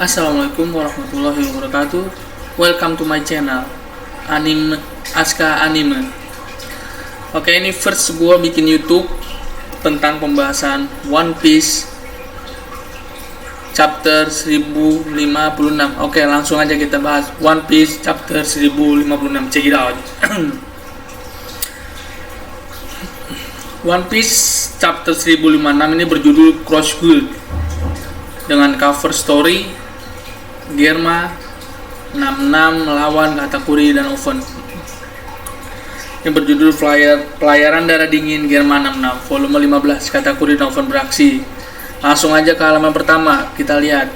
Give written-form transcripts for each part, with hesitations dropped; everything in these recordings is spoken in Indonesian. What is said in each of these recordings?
Assalamualaikum warahmatullahi wabarakatuh. Welcome to my channel Aska Anime. Oke, ini first gue bikin YouTube tentang pembahasan One Piece chapter 1056. Oke, langsung aja kita bahas One Piece chapter 1056. Check it out. One Piece chapter 1056 ini berjudul Cross Guild dengan cover story Germa 66 melawan Katakuri dan Oven yang berjudul Pelayaran Darah Dingin Germa 66 volume 15. Katakuri dan Oven beraksi. Langsung aja ke halaman pertama, kita lihat.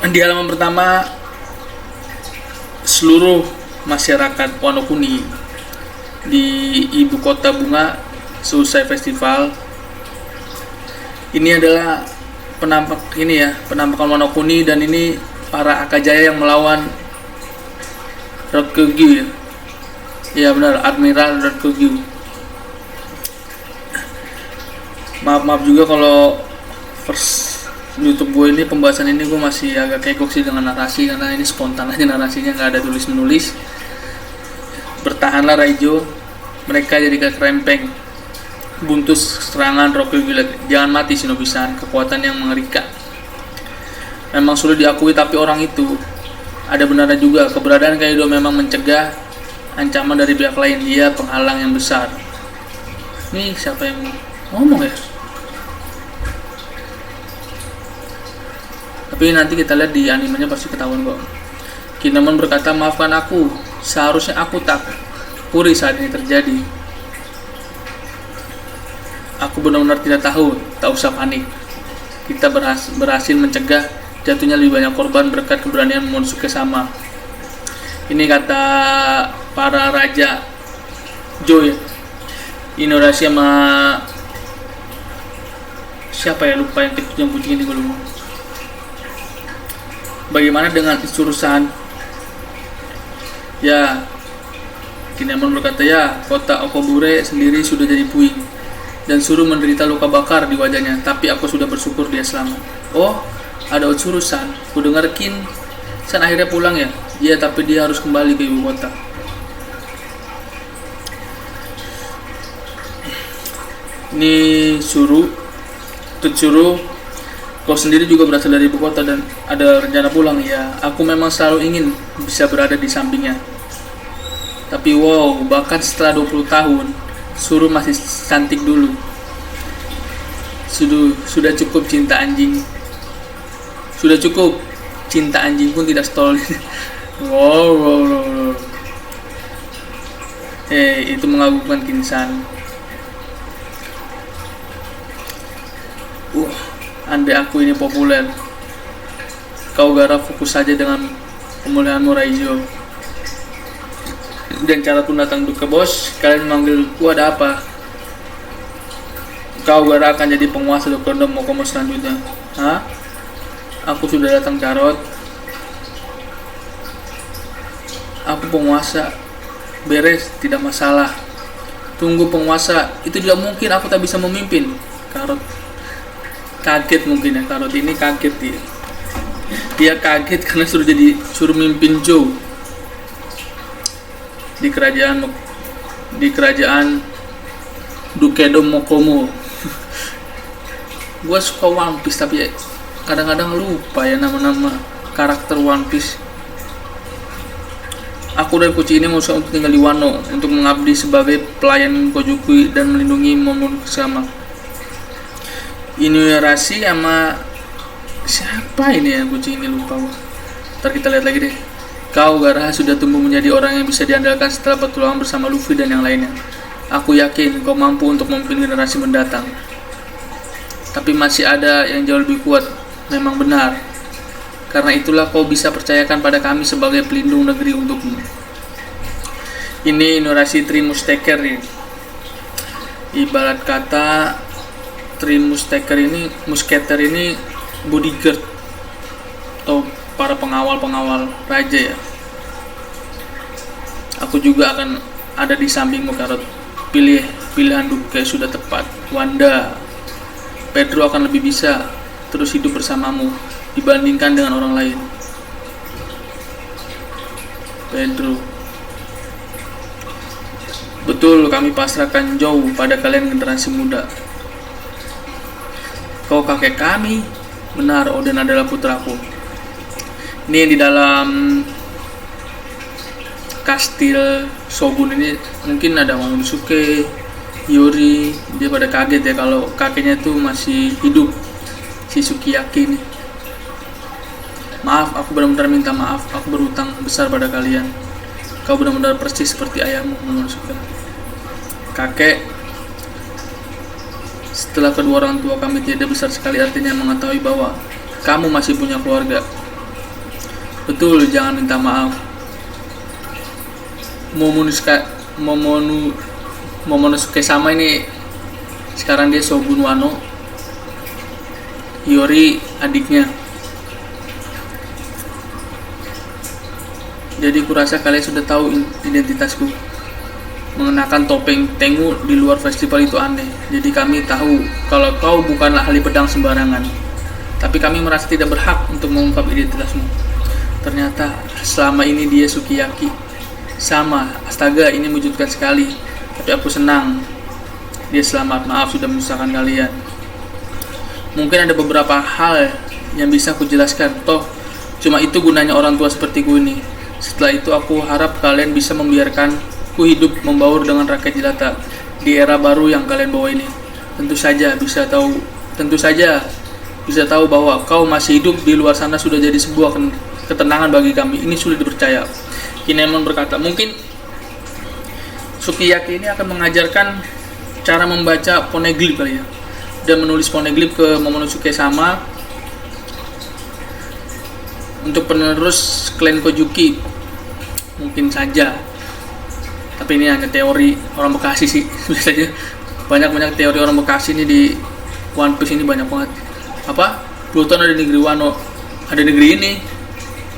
Di halaman pertama, seluruh masyarakat Wano Kuni di ibu kota bunga selesai festival. Ini adalah penampakan Wano Kuni, dan ini para Akajaya yang melawan Rokugyu ya. Ya benar, Admiral Rokugyu. Maaf juga kalau first YouTube gue ini pembahasan ini gue masih agak kegok sih dengan narasi, karena ini spontan aja narasinya, nggak ada tulis menulis. Bertahanlah Raijo, mereka jadi kerempeng. Buntus serangan Rokugyu, jangan mati Shinobi-san, kekuatan yang mengerikan. Memang sulit diakui, tapi orang itu ada benarnya juga. Keberadaan Kaido memang mencegah ancaman dari pihak lain, dia penghalang yang besar. Nih siapa yang ngomong ya? Tapi nanti kita lihat di animenya pasti ketahuan kok. Kinemon berkata, maafkan aku, seharusnya aku tak kuri saat ini terjadi. Aku benar-benar tidak tahu, tak usah panik. Kita berhasil mencegah jatuhnya lebih banyak korban berkat keberanian Momonosuke sama. Ini kata para raja Joy, Inuarashi sama siapa ya, lupa yang kucing ini gue lupa. Bagaimana dengan Itsurusan? Ya, Kinemon berkata, ya, kota Okobure sendiri sudah jadi puing dan suruh menderita luka bakar di wajahnya, tapi aku sudah bersyukur dia selamat. Oh, ada Otsuru-san. Ku dengar Kin-san akhirnya pulang ya? Iya, tapi dia harus kembali ke ibu kota. Ini Tutsuru, kau sendiri juga berasal dari ibu kota dan ada rencana pulang ya? Aku memang selalu ingin bisa berada di sampingnya. Tapi wow, bahkan setelah 20 tahun Suruh masih cantik dulu. Sudah cukup cinta anjing. Sudah cukup cinta anjing pun tidak stol. Wow. Itu mengagumkan Kinsan. Andai aku ini populer. Kau Gara fokus saja dengan pemulihanmu Raijo. Dan cara pun datang ke bos, kalian memanggilku ada apa? Kau Gara akan jadi penguasa Dokondom Mokomo selanjutnya. Hah? Aku sudah datang Carrot. Aku penguasa. Beres, tidak masalah. Tunggu penguasa, itu tidak mungkin, aku tak bisa memimpin. Carrot kaget mungkin ya, Carrot ini kaget dia. Dia kaget karena suruh mimpin Joe di kerajaan Dukedom Mokomo. Gue suka One Piece tapi kadang-kadang lupa ya nama-nama karakter One Piece. Aku dan kucing ini mau untuk tinggal di Wano untuk mengabdi sebagai pelayan Kojuku dan melindungi Momonosuke sama. Inuarashi sama siapa ini ya, kucing ini lupa. Ntar kita lihat lagi deh. Kau Gara sudah tumbuh menjadi orang yang bisa diandalkan setelah petualangan bersama Luffy dan yang lainnya. Aku yakin kau mampu untuk memimpin generasi mendatang. Tapi masih ada yang jauh lebih kuat. Memang benar. Karena itulah kau bisa percayakan pada kami sebagai pelindung negeri untukmu. Ini Inuarashi Three Musketeer ini. Ibarat kata Three Musketeer ini bodyguard atau para pengawal raja ya. Aku juga akan ada di sampingmu Carrot. Pilihan Duke sudah tepat. Wanda, Pedro akan lebih bisa terus hidup bersamamu dibandingkan dengan orang lain. Pedro. Betul, kami pasrahkan jauh pada kalian generasi muda. Kau kakek kami. Benar, Oden adalah putraku. Ini di dalam kastil Shogun ini mungkin ada Momonosuke, Yuri. Dia pada kaget ya kalau kakeknya tuh masih hidup, si Sukiyaki ini. Maaf, aku benar-benar minta maaf. Aku berhutang besar pada kalian. Kau benar-benar persis seperti ayahmu, Momonosuke. Kakek, setelah kedua orang tua kami tidak besar sekali, artinya mengetahui bahwa kamu masih punya keluarga. Betul, jangan minta maaf. Momonosuke sama ini sekarang dia Shogun Wano. Yori adiknya. Jadi kurasa kalian sudah tahu identitasku. Mengenakan topeng Tengu di luar festival itu aneh. Jadi kami tahu kalau kau bukanlah ahli pedang sembarangan. Tapi kami merasa tidak berhak untuk mengungkap identitasmu. Ternyata selama ini dia Sukiyaki. Sama, astaga, ini mengejutkan sekali. Tapi aku senang. Dia selamat, maaf sudah menyusahkan kalian. Mungkin ada beberapa hal yang bisa aku jelaskan. Toh, cuma itu gunanya orang tua sepertiku ini. Setelah itu aku harap kalian bisa membiarkan ku hidup membaur dengan rakyat jelata di era baru yang kalian bawa ini. Tentu saja bisa tahu bahwa kau masih hidup di luar sana sudah jadi sebuah ketenangan bagi kami. Ini sulit dipercaya. Kinemon berkata, mungkin Sukiyaki ini akan mengajarkan cara membaca poneglyph kali ya, dan menulis poneglyph ke Momonosuke sama untuk penerus klan Kojuki. Mungkin saja. Tapi ini hanya teori orang Bekasi sih. Biasanya banyak teori orang Bekasi ini di One Piece ini banyak banget. Apa? Pluton ada di negeri Wano, ada negeri ini.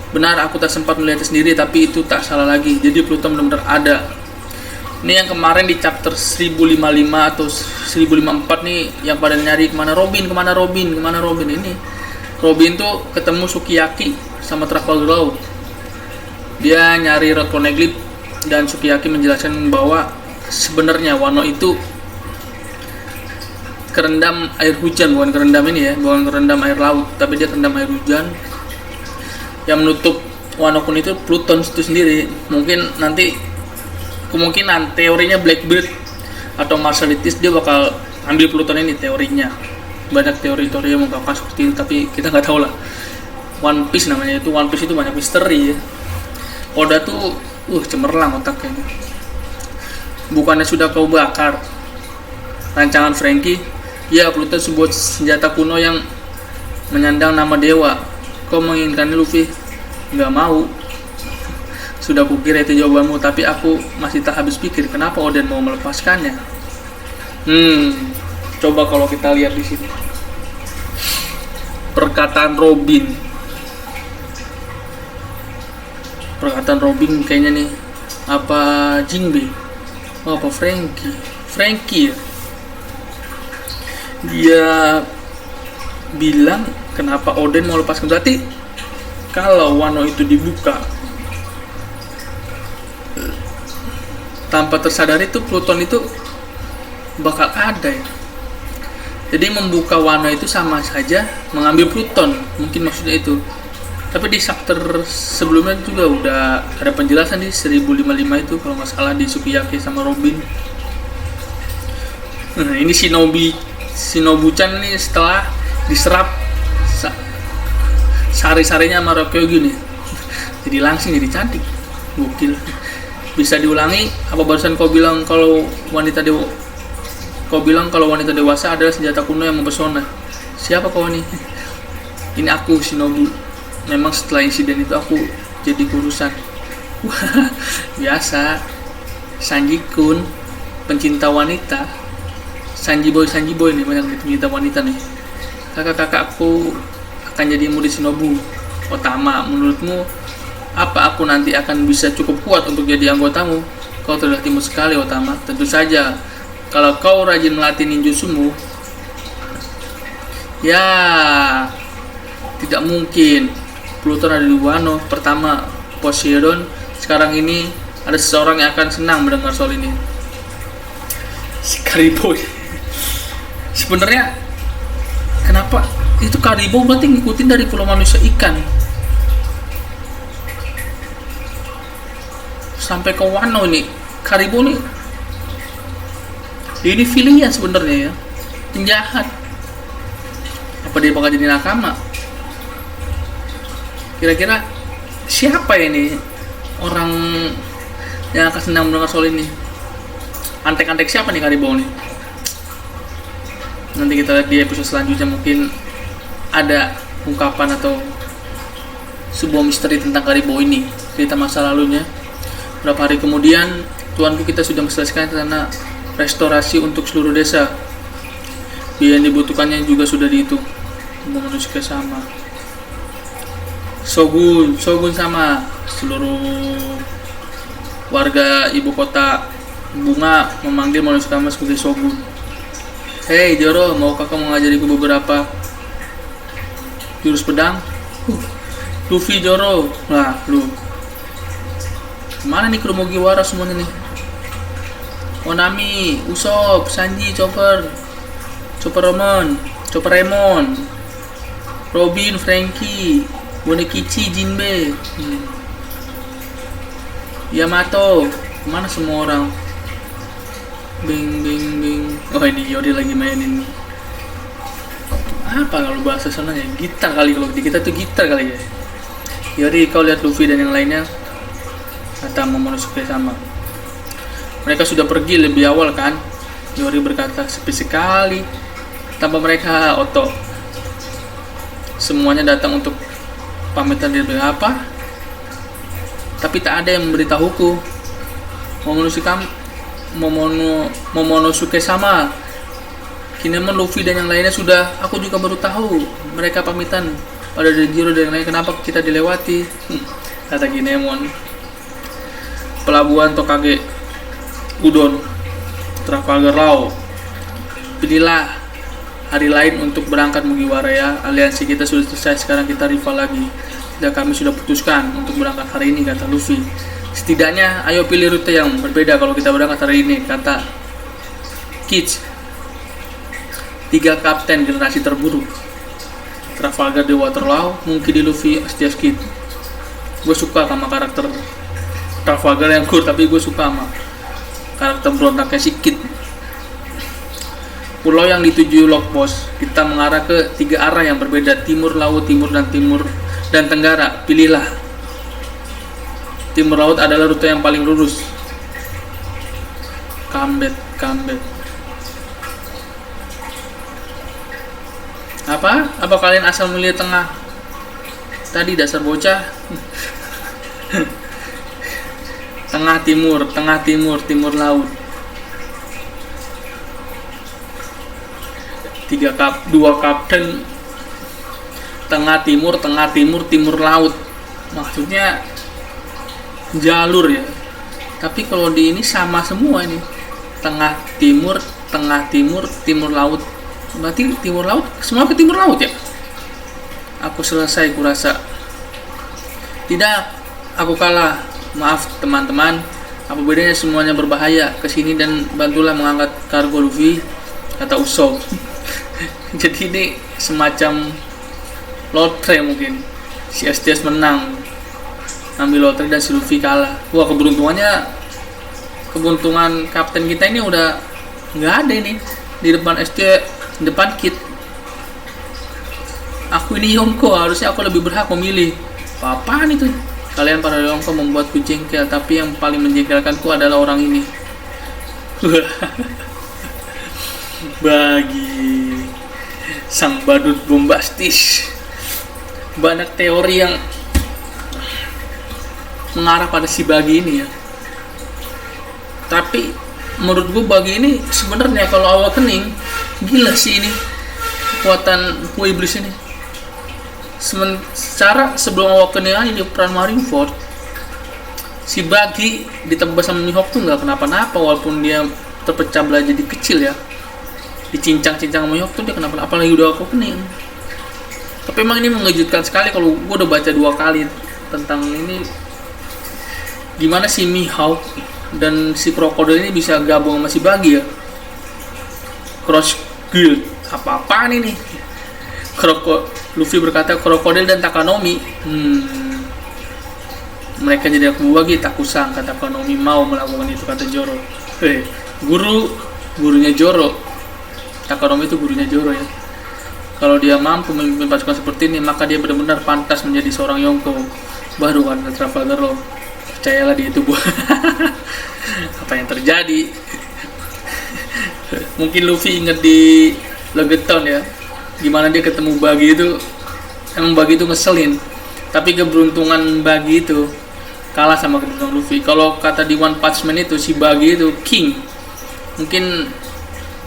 Benar, aku tak sempat melihatnya sendiri, tapi itu tak salah lagi. Jadi Pluton benar-benar ada. Ini yang kemarin di chapter 1055 atau 1054 nih yang pada nyari kemana Robin ini. Robin tuh ketemu Sukiyaki sama Trafalgar Law. Dia nyari Road Poneglyph. Dan Sukiyaki menjelaskan bahwa sebenarnya Wano itu kerendam air hujan, bukan kerendam air laut, tapi dia kerendam air hujan. Yang menutup Wano Kun itu Pluton itu sendiri. Mungkin nanti kemungkinan teorinya Blackbeard atau Marcellitis dia bakal ambil Pluton ini teorinya. Banyak teori-teori yang mengungkapkan seperti itu, tapi kita nggak tahu lah. One Piece namanya itu, One Piece itu banyak misteri ya. Oda tuh cemerlang otaknya. Bukannya sudah kau bakar rancangan Franky? Ya, Pluton sebuah senjata kuno yang menyandang nama dewa. Kau menginginkannya, Luffy? Nggak mau. Sudah kukira itu jawabanmu, tapi aku masih tak habis pikir kenapa Oden mau melepaskannya. Coba kalau kita lihat di sini. Perkataan Robin kayaknya nih, apa Jinbe? Oh, apa Franky ya? Dia bilang kenapa Oden mau lepaskan. Berarti kalau Wano itu dibuka tanpa tersadari tuh Pluton itu bakal ada ya. Jadi membuka Wano itu sama saja mengambil Pluton, mungkin maksudnya itu. Tapi di chapter sebelumnya juga udah ada penjelasan di 1055 itu kalau nggak salah, di Sukiyaki sama Robin. Nah, ini Shinobu-chan nih setelah diserap sari-sarinya sama Rokyogi nih. Jadi langsing, jadi cantik. Gokil. Bisa diulangi apa barusan kau bilang kalau wanita dewasa adalah senjata kuno yang mempesona. Siapa kau nih? Ini aku, Shinobu. Memang setelah insiden itu aku jadi kurusan. Wah, biasa. Sanji-kun, pencinta wanita. Sanji boy nih, banyak pencinta wanita nih. Kakak-kakakku akan jadi murid Shinobu Otama. Menurutmu apa aku nanti akan bisa cukup kuat untuk jadi anggotamu? Kau terlihat imut sekali, Otama. Tentu saja, kalau kau rajin melatih ninjutsumu, Ya, tidak mungkin. Pluton ada di Wano. Pertama Poseidon. Sekarang ini ada seseorang yang akan senang mendengar soal ini. Si Karibo. Sebenarnya kenapa itu Karibo berarti ngikutin dari pulau manusia ikan sampai ke Wano ini. Karibo nih ini villain sebenarnya ya, penjahat. Apa dia bakal jadi nakama? Kira-kira siapa ya ini orang yang akan senang mendengar soal ini? Antek-antek siapa nih Karibo nih? Nanti kita lihat di episode selanjutnya, mungkin ada ungkapan atau sebuah misteri tentang Karibo ini, cerita masa lalunya. Berapa hari kemudian, tuanku kita sudah menyelesaikan rencana restorasi untuk seluruh desa. Biaya yang dibutuhkannya juga sudah dihitung. Menuju ke sama Shogun sama seluruh warga ibu kota. Bunga memanggil Monokama sebagai Shogun. Hei Joro, maukah kamu mengajariku beberapa jurus pedang? Luffy, Joro. Nah, lu mana nih kru Mugiwara semuanya nih? Onami, Usopp, Sanji, Chopper Raymond, Robin, Frankie, Bonekichi, Jinbe, Yamato. Mana semua orang? Bing. Oh ini Yori lagi mainin apa kalau bahasa sananya? Gitar kali, kalau di kita tuh gitar kali ya. Yori, kau lihat Luffy dan yang lainnya, kata Momonosuke sama. Mereka sudah pergi lebih awal kan? Yori berkata. Sepi sekali tanpa mereka. Otto, semuanya datang untuk pamitan diri. Apa? Tapi tak ada yang memberitahuku. Momonosuke sama Kinemon, Luffy dan yang lainnya sudah. Aku juga baru tahu mereka pamitan pada Denjiro dan yang lain. Kenapa kita dilewati? Kata Kinemon. Pelabuhan Tokage Udon, Trafalgar Law. Pilihlah hari lain untuk berangkat Mugiwara ya. Aliansi kita sudah selesai, sekarang kita rival lagi. Dan kami sudah putuskan untuk berangkat hari ini, kata Luffy. Setidaknya ayo pilih rute yang berbeda kalau kita berangkat hari ini, kata Kids. 3 kapten generasi terburuk. Trafalgar di Waterloo, mungkin di Luffy, Stias Kid. Gue suka sama karakter Trafalgar yang cool, tapi gue suka sama karakter berontaknya si Kid. Pulau yang dituju Lockboss, kita mengarah ke 3 arah yang berbeda, timur, laut, timur dan tenggara. Pilihlah. Timur laut adalah rute yang paling lurus. Kambet. Apa kalian asal melihat tengah? Tadi dasar bocah. Tengah timur laut. 2 kapten. Tengah timur laut. Maksudnya jalur ya. Tapi kalau di ini sama semua ini. Tengah timur laut. Berarti timur laut, semua ke timur laut ya? Aku selesai kurasa. Tidak, aku kalah. Maaf teman-teman. Apa bedanya, semuanya berbahaya. Kesini dan bantulah mengangkat kargo Luffy, kata Usopp. Jadi ini semacam lotre mungkin. Si STS menang, ambil lotre, dan si Luffy kalah. Wah, keberuntungan kapten kita ini udah nggak ada ini di depan depan Kid. Aku ini Yonko, harusnya aku lebih berhak memilih. Apaan itu? Kalian para Yonko membuatku jengkel, tapi yang paling menjengkelkanku adalah orang ini. Bagi sang badut bombastis, banyak teori yang mengarah pada si Bagi ini ya. Tapi menurut gue Bagi ini sebenarnya kalau awakening, gila sih ini kekuatan Ku Iblis ini. Secara sebelum awakening aja di peran Marineford, si Bagi ditebas sama Mihawk tuh nggak kenapa-napa, walaupun dia terpecah belah jadi kecil ya. dicincang-cincang sama Yoko tuh dia kenapa, apalagi udah aku kening. Tapi emang ini mengejutkan sekali kalau gue udah baca 2 kali tentang ini, gimana si Mihawk dan si krokodil ini bisa gabung sama si Buggy ya. Cross Guild apa-apaan ini. Luffy berkata krokodil dan Takanomi. Mereka jadi aku Buggy, tak kusangka Takanomi mau melakukan itu, kata Zoro. Gurunya Zoro. Takanomi itu gurunya Zoro ya. Kalau dia mampu memimpin pasukan seperti ini, maka dia benar-benar pantas menjadi seorang Yonko. Baru kan Trafalgar Law. Percayalah dia itu buah. Apa yang terjadi? Mungkin Luffy inget di Legeton ya, gimana dia ketemu Buggy itu. Emang Buggy itu ngeselin, tapi keberuntungan Buggy itu kalah sama keberuntungan Luffy. Kalau kata di One Punch Man itu, si Buggy itu king. Mungkin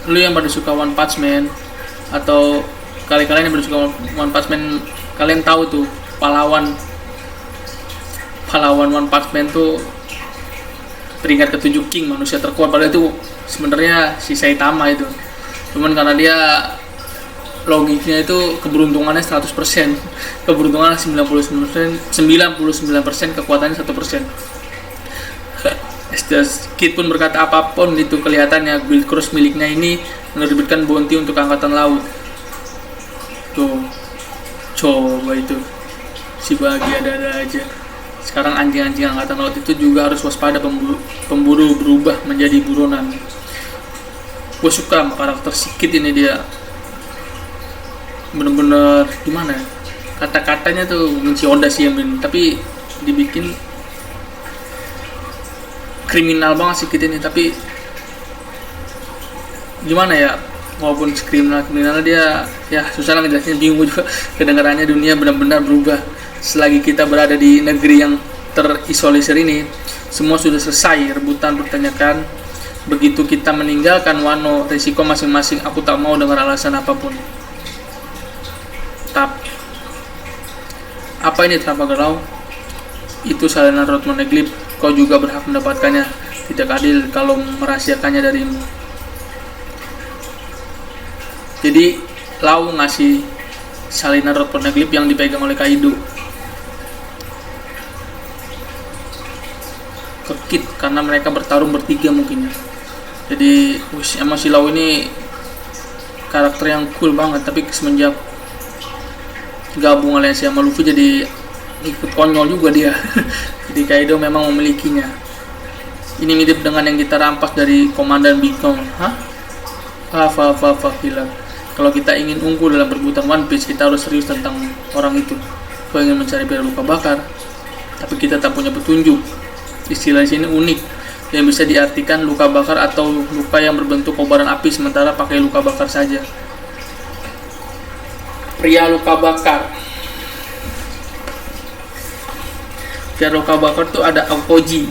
lu yang pada suka One Punch Man, atau kalian yang pada suka One Punch Man, kalian tahu tuh pahlawan One Punch Man tuh peringkat ke-7 king, manusia terkuat. Padahal itu sebenarnya si Saitama itu, cuman karena dia logiknya itu keberuntungannya 100%, keberuntungannya 99%, kekuatannya 1%. Kid pun berkata apapun itu kelihatannya Guild Cross miliknya ini menerbitkan bounty untuk angkatan laut. Tuh, coba itu si Buggy ada-ada aja. Sekarang anjing-anjing angkatan laut itu juga harus waspada, pemburu berubah menjadi buronan. Gue suka sama karakter si Kid ini, dia bener-bener gimana ya, kata-katanya tuh benci Oda sih yang tapi dibikin kriminal banget sih Kid ini. Tapi gimana ya, walaupun kriminal dia ya susah lah ngejelasin, bingung juga kedengarannya. Dunia benar-benar berubah selagi kita berada di negeri yang terisolir ini. Semua sudah selesai, rebutan bertanyakan. Begitu kita meninggalkan Wano, risiko masing-masing. Aku tak mau dengar alasan apapun. Apa ini Trafalgar Law? Itu salinan Road Monoglyph. Kau juga berhak mendapatkannya. Tidak adil kalau merahasiakannya darimu. Jadi Law ngasih salinan Road Monoglyph yang dipegang oleh Kaido ke Kid, karena mereka bertarung bertiga mungkin ya. Jadi emang si Law ini karakter yang cool banget, tapi semenjak gabung aliansi sama Luffy jadi ikut konyol juga dia. Jadi Kaido memang memilikinya. Ini mirip dengan yang kita rampas dari Komandan Big Mom. Gila. Kalau kita ingin unggul dalam perebutan One Piece, kita harus serius tentang orang itu. Kau ingin mencari pil luka bakar, tapi kita tak punya petunjuk. Istilah di sini unik, yang bisa diartikan luka bakar atau luka yang berbentuk kobaran api, sementara pakai luka bakar saja. Pria luka bakar. Pria luka bakar tuh ada Aokiji.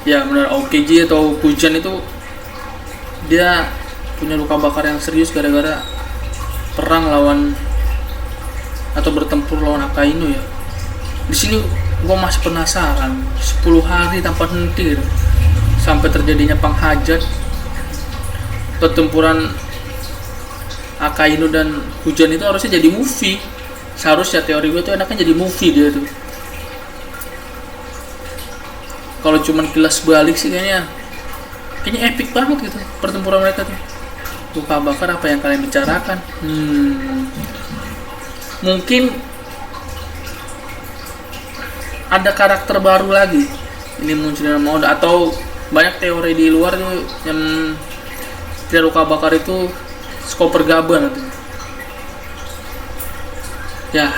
Ya benar, Aokiji atau Kujan itu dia punya luka bakar yang serius gara-gara perang lawan atau bertempur lawan Akainu ya. Di sini gua masih penasaran, 10 hari tanpa henti sampai terjadinya penghajat, pertempuran Akainu dan Hujan itu harusnya jadi movie. Seharusnya teori gue tuh enaknya jadi movie dia tuh. Kalau cuman kilas balik sih kayaknya epic banget gitu pertempuran mereka tuh. Luka bakar apa yang kalian bicarakan? Mungkin ada karakter baru lagi ini muncul dalam mode, atau banyak teori di luar tuh yang tidak luka bakar itu Skopper Gaba nanti. Ya,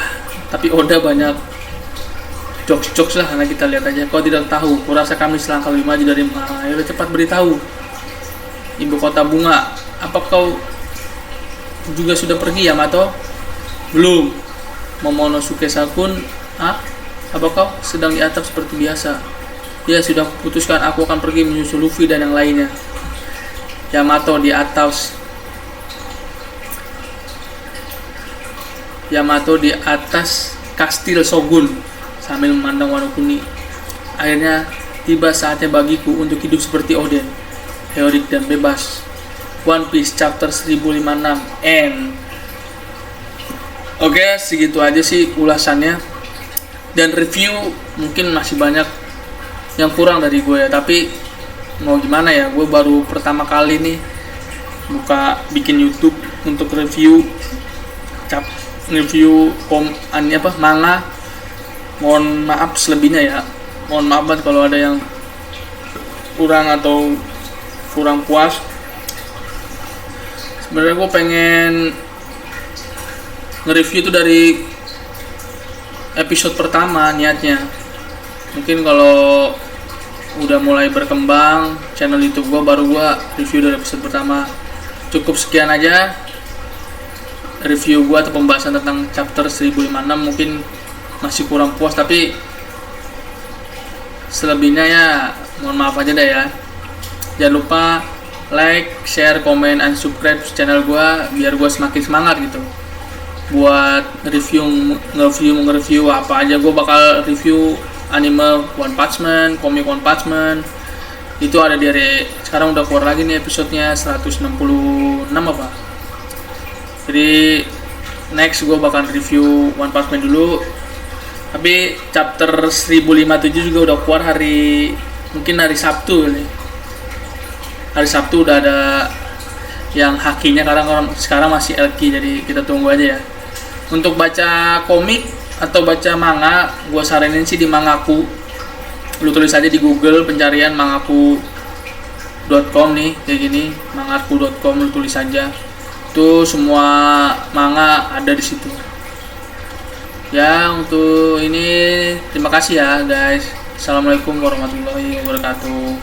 tapi Oda banyak jokes lah, karena kita lihat aja. Kau tidak tahu, kurasa kami selangkah lebih maju dari ayo cepat beritahu. Ibu kota bunga, apa kau juga sudah pergi Yamato? Belum. Momonosuke Sakun, apa kau sedang di atap seperti biasa? Ya sudah putuskan, aku akan pergi menyusul Luffy dan yang lainnya. Yamato di atas kastil Shogun sambil memandang Wano Kuni. Akhirnya tiba saatnya bagiku untuk hidup seperti Oden, heroik dan bebas. One Piece chapter 1056 end. Oke, segitu aja sih ulasannya. Dan review mungkin masih banyak yang kurang dari gue ya, tapi mau gimana ya, gue baru pertama kali nih bikin YouTube untuk review manga. Mohon maaf selebihnya ya. Mohon maaf banget kalau ada yang kurang atau kurang puas. Sebenarnya gue pengen nge-review itu dari episode pertama niatnya. Mungkin kalau udah mulai berkembang channel YouTube gue, baru gue review dari episode pertama. Cukup sekian aja review gue atau pembahasan tentang chapter 1056. Mungkin masih kurang puas, tapi selebihnya ya mohon maaf aja deh ya. Jangan lupa like, share, komen, and subscribe channel gue biar gue semakin semangat gitu buat nge-review apa aja. Gue bakal review anime One Punch Man, komik One Punch Man. Itu ada sekarang udah keluar lagi nih episodenya 166 apa. Jadi next gue bakal review One Punch Man dulu. Tapi chapter 1057 juga udah keluar mungkin hari Sabtu nih. Hari Sabtu udah ada yang hakinya, karena sekarang masih LK, jadi kita tunggu aja ya. Untuk baca komik atau baca manga, gue saranin sih di Mangaku. Lu tulis aja di Google pencarian mangaku.com nih, kayak gini, mangaku.com, lu tulis aja. Itu semua manga ada di situ. Ya, untuk ini terima kasih ya guys. Assalamualaikum warahmatullahi wabarakatuh.